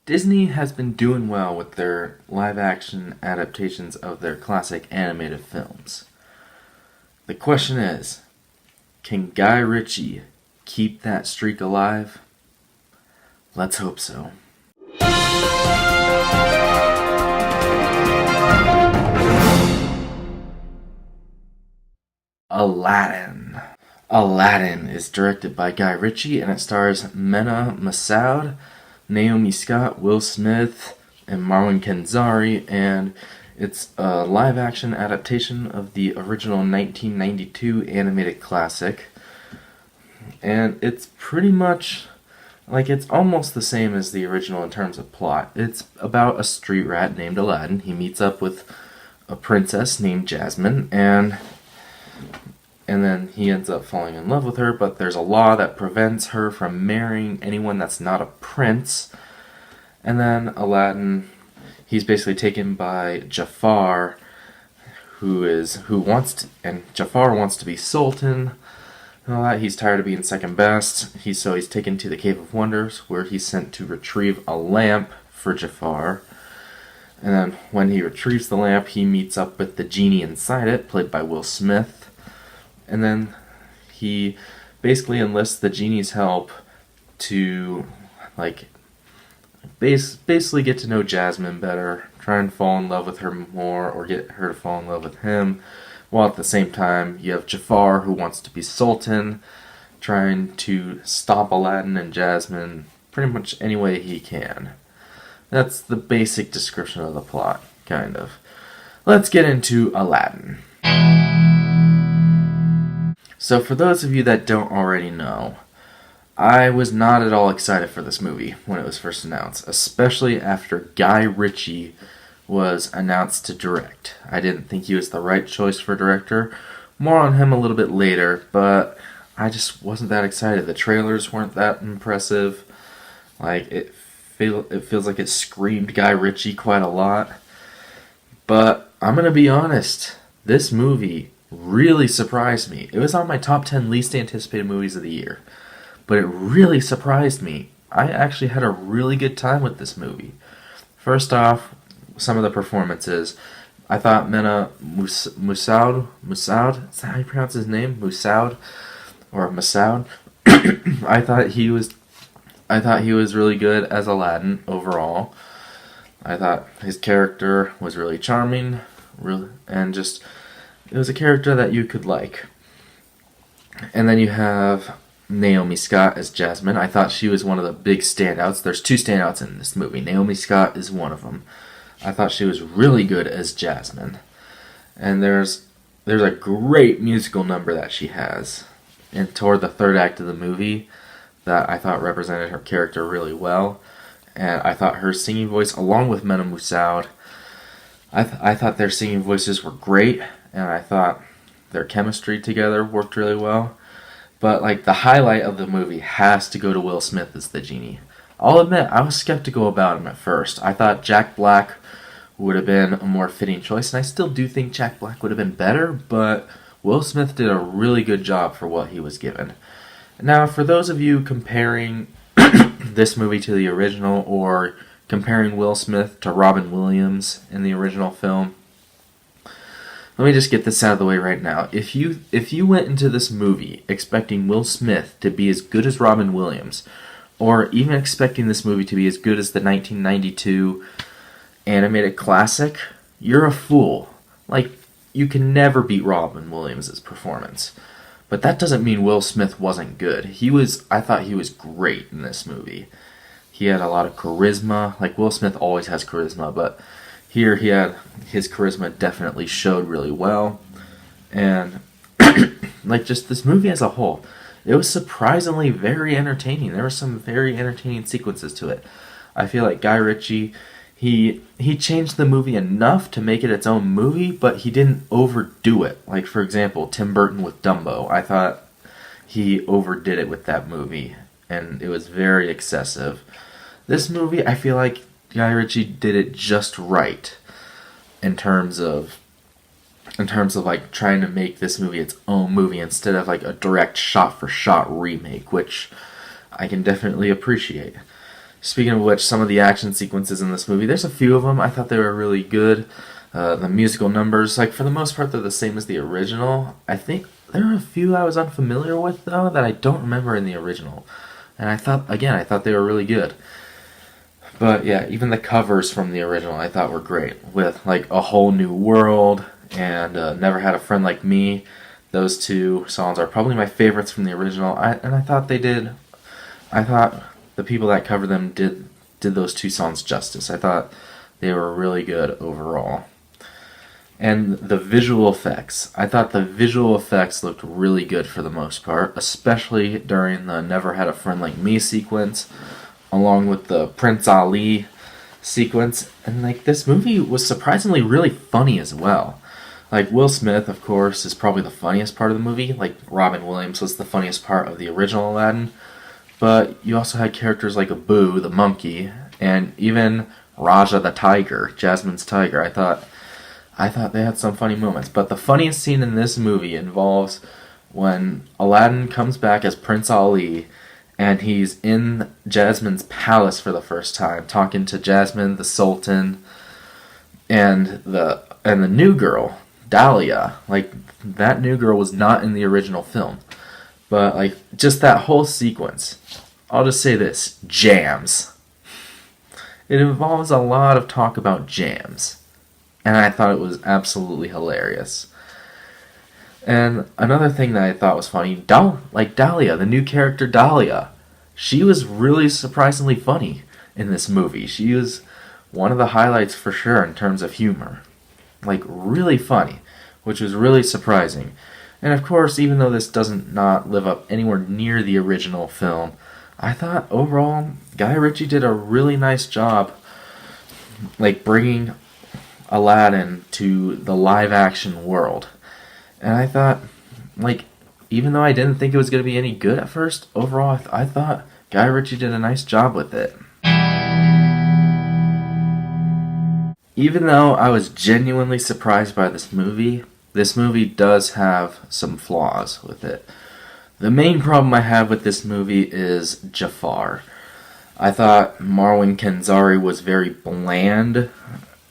Disney has been doing well with their live action adaptations of their classic animated films. The question is, can Guy Ritchie keep that streak alive? Let's hope so. Aladdin. Aladdin is directed by Guy Ritchie and it stars Mena Massoud, Naomi Scott, Will Smith, and Marwan Kenzari, and it's a live-action adaptation of the original 1992 animated classic. And it's pretty much, it's almost the same as the original in terms of plot. It's about a street rat named Aladdin. He meets up with a princess named Jasmine, and then he ends up falling in love with her, but there's a law that prevents her from marrying anyone that's not a prince. And then Aladdin, he's basically taken by Jafar, Jafar wants to be sultan and all that. He's tired of being second best. So he's taken to the Cave of Wonders, where he's sent to retrieve a lamp for Jafar. And then when he retrieves the lamp, he meets up with the genie inside it, played by Will Smith. And then he basically enlists the genie's help to, basically get to know Jasmine better, try and fall in love with her more, or get her to fall in love with him. While at the same time, you have Jafar, who wants to be sultan, trying to stop Aladdin and Jasmine pretty much any way he can. That's the basic description of the plot, kind of. Let's get into Aladdin. So for those of you that don't already know, I was not at all excited for this movie when it was first announced, especially after Guy Ritchie was announced to direct. I didn't think he was the right choice for director. More on him a little bit later, but I just wasn't that excited. The trailers weren't that impressive. It feels like it screamed Guy Ritchie quite a lot. But I'm going to be honest, this movie really surprised me. It was on my top 10 least anticipated movies of the year. But it really surprised me. I actually had a really good time with this movie. First off, some of the performances. I thought Mena Massoud, is that how you pronounce his name? Massoud? Or Massoud? I thought he was really good as Aladdin overall. I thought his character was really charming, it was a character that you could like. And then you have Naomi Scott as Jasmine. I thought she was one of the big standouts. There's two standouts in this movie. Naomi Scott is one of them. I thought she was really good as Jasmine. And there's a great musical number that she has toward the third act of the movie that I thought represented her character really well. And I thought her singing voice, along with Mena Massoud, I thought their singing voices were great, and I thought their chemistry together worked really well. But the highlight of the movie has to go to Will Smith as the genie. I'll admit, I was skeptical about him at first. I thought Jack Black would have been a more fitting choice, and I still do think Jack Black would have been better, but Will Smith did a really good job for what he was given. Now, for those of you comparing this movie to the original, or comparing Will Smith to Robin Williams in the original film, let me just get this out of the way right now. If you went into this movie expecting Will Smith to be as good as Robin Williams, or even expecting this movie to be as good as the 1992 animated classic, you're a fool. You can never beat Robin Williams' performance. But that doesn't mean Will Smith wasn't good. I thought he was great in this movie. He had a lot of charisma. Will Smith always has charisma, but here his charisma definitely showed really well. And just this movie as a whole, it was surprisingly very entertaining. There were some very entertaining sequences to it. I feel like Guy Ritchie, he changed the movie enough to make it its own movie, but he didn't overdo it. For example, Tim Burton with Dumbo. I thought he overdid it with that movie, and it was very excessive. This movie, I feel like Guy Ritchie did it just right in terms of trying to make this movie its own movie instead of a direct shot for shot remake, which I can definitely appreciate. Speaking of which, some of the action sequences in this movie, there's a few of them I thought they were really good. The musical numbers, like for the most part, they're the same as the original. I think there are a few I was unfamiliar with though that I don't remember in the original, and I thought they were really good. But yeah, even the covers from the original I thought were great, with like A Whole New World and Never Had a Friend Like Me. Those two songs are probably my favorites from the original. I thought they did. I thought the people that covered them did those two songs justice. I thought they were really good overall. And the visual effects. I thought the visual effects looked really good for the most part, especially during the Never Had a Friend Like Me sequence, along with the Prince Ali sequence. And like this movie was surprisingly really funny as well. Like Will Smith, of course, is probably the funniest part of the movie. Like Robin Williams was the funniest part of the original Aladdin. But you also had characters like Abu, the monkey, and even Raja the tiger, Jasmine's tiger. I thought they had some funny moments. But the funniest scene in this movie involves when Aladdin comes back as Prince Ali and he's in Jasmine's palace for the first time, talking to Jasmine, the Sultan, and the new girl, Dahlia. Like that new girl was not in the original film. But like just that whole sequence, I'll just say this, jams. It involves a lot of talk about jams. And I thought it was absolutely hilarious. And another thing that I thought was funny, Dahlia, the new character Dahlia, she was really surprisingly funny in this movie. She was one of the highlights for sure in terms of humor. Like, really funny, which was really surprising. And of course, even though this doesn't not live up anywhere near the original film, I thought overall Guy Ritchie did a really nice job, like bringing Aladdin to the live action world. And I thought, like, even though I didn't think it was going to be any good at first, overall I thought Guy Ritchie did a nice job with it. Even though I was genuinely surprised by this movie does have some flaws with it. The main problem I have with this movie is Jafar. I thought Marwan Kenzari was very bland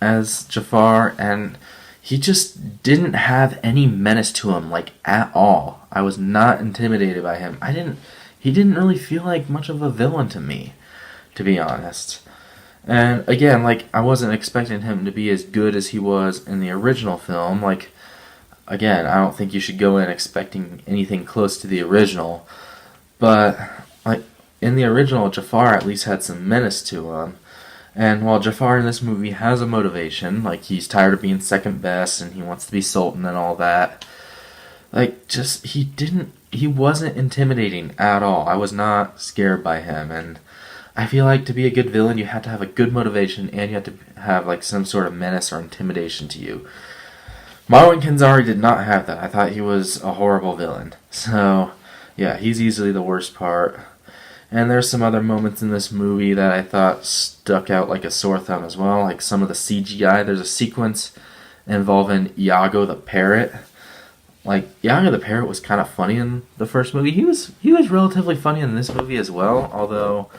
as Jafar, and he just didn't have any menace to him, like, at all. I was not intimidated by him. He didn't really feel like much of a villain to me, to be honest. And again, like, I wasn't expecting him to be as good as he was in the original film. Like, again, I don't think you should go in expecting anything close to the original. But, like, in the original, Jafar at least had some menace to him. And while Jafar in this movie has a motivation, like, he's tired of being second best and he wants to be Sultan and all that, like, just, he wasn't intimidating at all. I was not scared by him, and I feel like to be a good villain, you have to have a good motivation and you have to have, like, some sort of menace or intimidation to you. Marwan Kenzari did not have that. I thought he was a horrible villain. So, yeah, he's easily the worst part. And there's some other moments in this movie that I thought stuck out like a sore thumb as well, like some of the CGI. There's a sequence involving Iago the parrot. Like, Iago the parrot was kind of funny in the first movie. He was relatively funny in this movie as well, although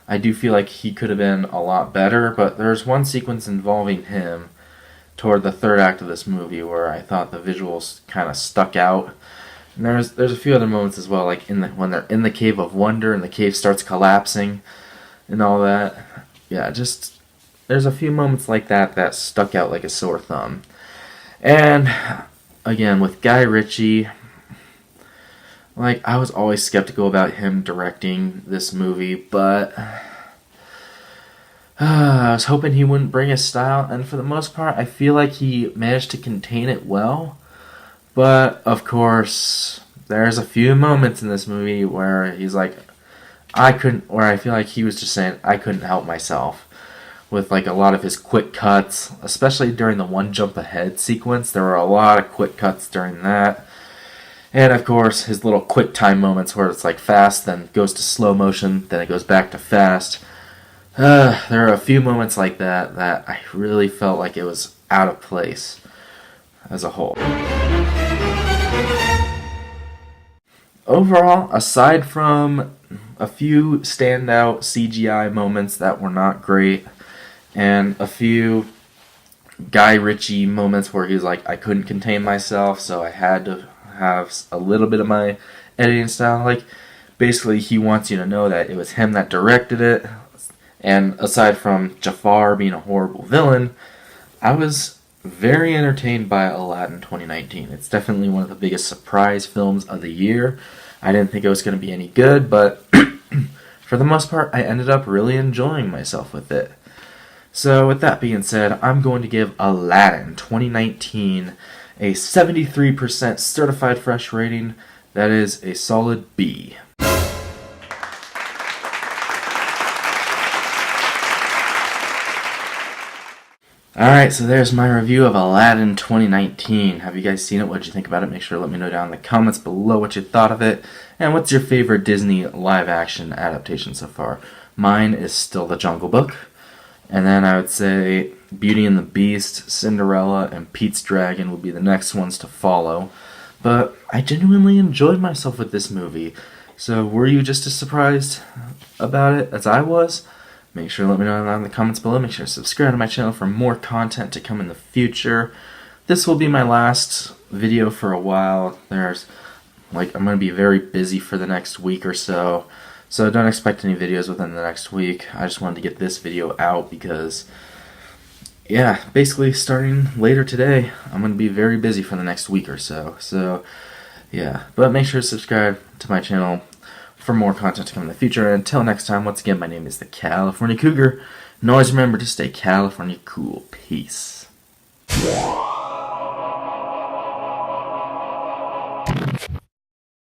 I do feel like he could have been a lot better. But there's one sequence involving him toward the third act of this movie where I thought the visuals kind of stuck out. And there's a few other moments as well, like when they're in the Cave of Wonder and the cave starts collapsing and all that. Yeah, just there's a few moments like that stuck out like a sore thumb. And again, with Guy Ritchie, like, I was always skeptical about him directing this movie, but I was hoping he wouldn't bring his style, and for the most part, I feel like he managed to contain it well. But, of course, there's a few moments in this movie where he's like, where I feel like he was just saying, I couldn't help myself. With, like, a lot of his quick cuts, especially during the one jump ahead sequence. There were a lot of quick cuts during that. And, of course, his little quick time moments where it's, like, fast, then goes to slow motion, then it goes back to fast. There are a few moments like that I really felt like it was out of place as a whole. Overall, aside from a few standout CGI moments that were not great, and a few Guy Ritchie moments where he's like, I couldn't contain myself, so I had to have a little bit of my editing style. Like, basically, he wants you to know that it was him that directed it. And aside from Jafar being a horrible villain, I was very entertained by Aladdin 2019. It's definitely one of the biggest surprise films of the year. I didn't think it was going to be any good, but for the most part, I ended up really enjoying myself with it. So with that being said, I'm going to give Aladdin 2019 a 73% certified fresh rating. That is a solid B. Alright, so there's my review of Aladdin 2019. Have you guys seen it? What did you think about it? Make sure to let me know down in the comments below what you thought of it. And what's your favorite Disney live-action adaptation so far? Mine is still The Jungle Book. And then I would say Beauty and the Beast, Cinderella, and Pete's Dragon would be the next ones to follow. But I genuinely enjoyed myself with this movie. So were you just as surprised about it as I was? Make sure to let me know down in the comments below. Make sure to subscribe to my channel for more content to come in the future. This will be my last video for a while. I'm going to be very busy for the next week or so. So don't expect any videos within the next week. I just wanted to get this video out because, yeah, basically starting later today, I'm going to be very busy for the next week or so. So, yeah. But make sure to subscribe to my channel for more content to come in the future. And until next time, once again, my name is the California Cougar. And always remember to stay California cool. Peace.